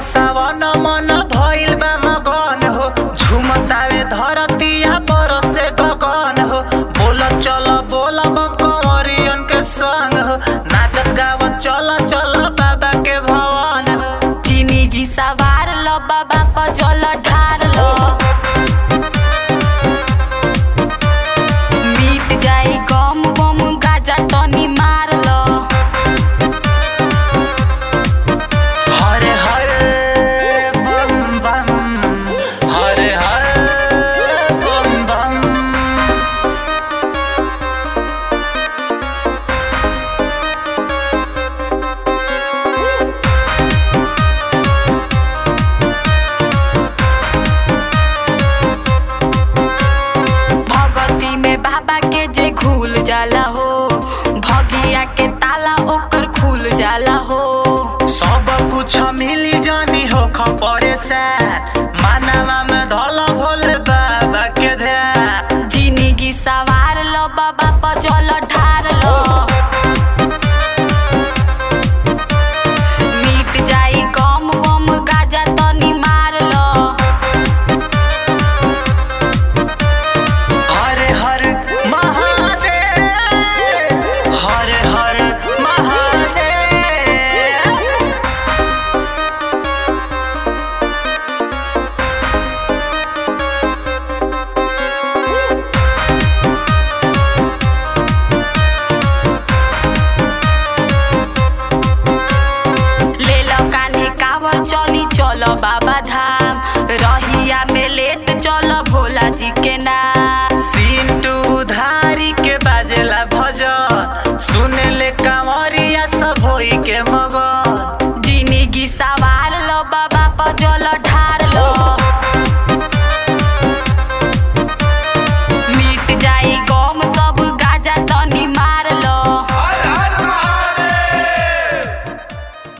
सावन मन भइल बा मगन हो, झुमतावे धरतिया बरसे गगन हो। बोल चल बोल बम कंवरियन के संग हो, नाचत गावत चल चल बाबा के भवन हो। जिंदगी सवार लो बाबा पर जल ढार लो, बीत जाई गम बम गाजा तनी मार लो। हरे हरे बम बम, हरे हरे बम बम। भगती में बाबा के जे खुल जाला हो, भगिया के ताला ओकर खुल जाला हो। सब कुछ मिली जानी हो खपरे से, मानवा में धल भोले बाबा के ध्यान। जिंदगी सवार लो बाबा पर जल ढार लो, मिट जाई गम बम गाजा तनी मार लो। हरे हर महादेव, हरे हर महादेव। ले लो कान्हे कावर चली चलो बाबा धाम, रहिया में लेत चलो भोला जी के नाम।